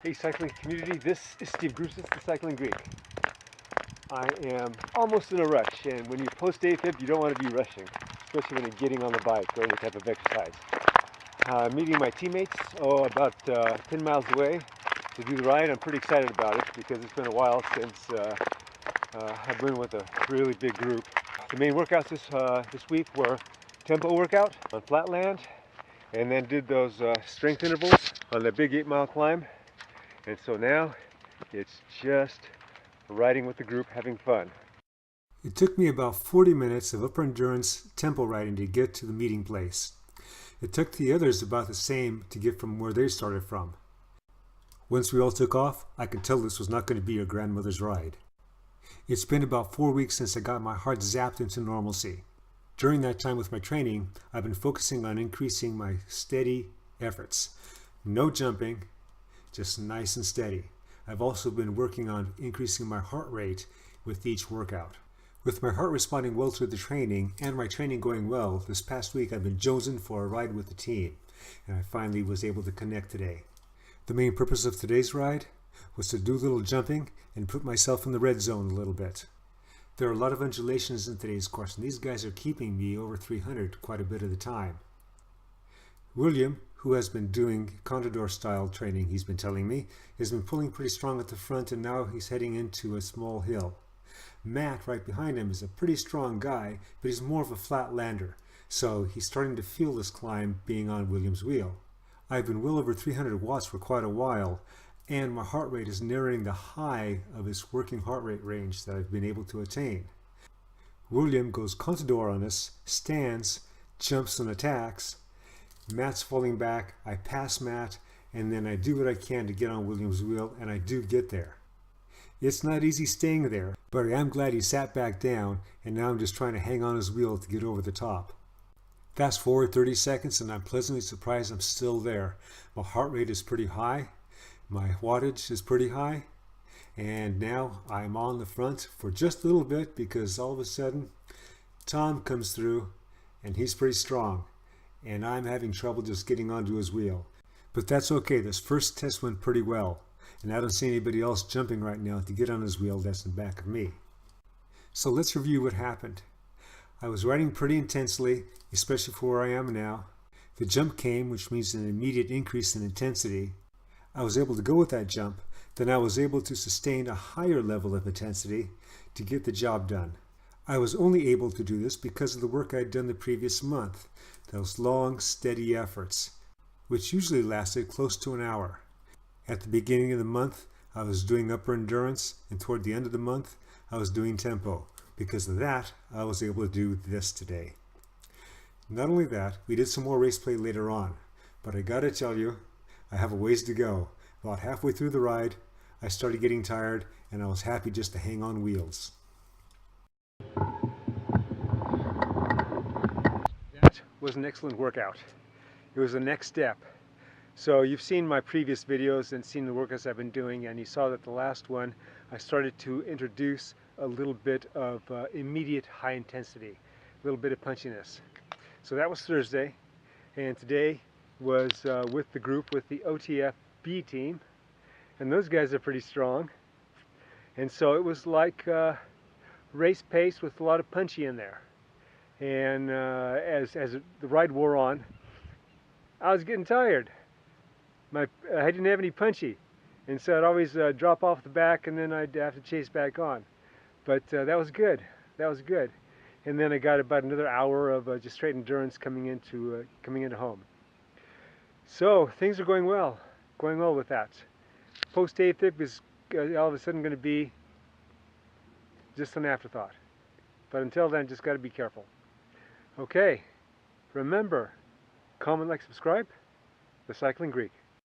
Hey cycling community, this is Steve Grusis, the Cycling Greek. I am almost in a rush, and when you post AFib, you don't want to be rushing, especially when you're getting on the bike or any type of exercise. Meeting my teammates, about 10 miles away to do the ride. I'm pretty excited about it because it's been a while since I've been with a really big group. The main workouts this week were tempo workout on flat land, and then did those strength intervals on the big 8-mile climb. And so now it's just riding with the group, having fun. It took me about 40 minutes of upper endurance tempo riding to get to the meeting place. It took the others about the same to get from where they started from. Once we all took off, I could tell this was not going to be a grandmother's ride. It's been about 4 weeks since I got my heart zapped into normalcy. During that time with my training, I've been focusing on increasing my steady efforts. No jumping, just nice and steady. I've also been working on increasing my heart rate with each workout. With my heart responding well to the training and my training going well, this past week I've been chosen for a ride with the team, and I finally was able to connect today. The main purpose of today's ride was to do a little jumping and put myself in the red zone a little bit. There are a lot of undulations in today's course, and these guys are keeping me over 300 quite a bit of the time. William, who has been doing Contador style training, he's been telling me, has been pulling pretty strong at the front, and now he's heading into a small hill. Matt, right behind him, is a pretty strong guy, but he's more of a flat lander, so he's starting to feel this climb being on William's wheel. I've been well over 300 watts for quite a while, and my heart rate is nearing the high of his working heart rate range that I've been able to attain. William goes Contador on us, stands, jumps and attacks. Matt's falling back, I pass Matt, and then I do what I can to get on William's wheel, and I do get there. It's not easy staying there, but I am glad he sat back down, and now I'm just trying to hang on his wheel to get over the top. Fast forward 30 seconds, and I'm pleasantly surprised I'm still there. My heart rate is pretty high, my wattage is pretty high, and now I'm on the front for just a little bit because all of a sudden Tom comes through, and he's pretty strong. And I'm having trouble just getting onto his wheel. But that's okay, this first test went pretty well, and I don't see anybody else jumping right now to get on his wheel that's in back of me. So let's review what happened. I was riding pretty intensely, especially for where I am now. The jump came, which means an immediate increase in intensity. I was able to go with that jump, then I was able to sustain a higher level of intensity to get the job done. I was only able to do this because of the work I'd done the previous month, those long, steady efforts, which usually lasted close to an hour. At the beginning of the month, I was doing upper endurance, and toward the end of the month, I was doing tempo. Because of that, I was able to do this today. Not only that, we did some more race play later on, but I gotta tell you, I have a ways to go. About halfway through the ride, I started getting tired, and I was happy just to hang on wheels. That was an excellent workout. It was the next step. So you've seen my previous videos and seen the workouts I've been doing, and you saw that the last one I started to introduce a little bit of immediate high intensity, a little bit of punchiness. So that was Thursday, and today was with the group, with the OTF B team, and those guys are pretty strong. And so it was like race pace with a lot of punchy in there. And as the ride wore on, I was getting tired. I didn't have any punchy, and so I'd always drop off the back, and then I'd have to chase back on. But that was good. That was good. And then I got about another hour of just straight endurance coming into home. So things are going well with that. Post AFib is all of a sudden going to be just an afterthought. But until then, just got to be careful. Okay, remember, comment, like, subscribe. The Cycling Greek.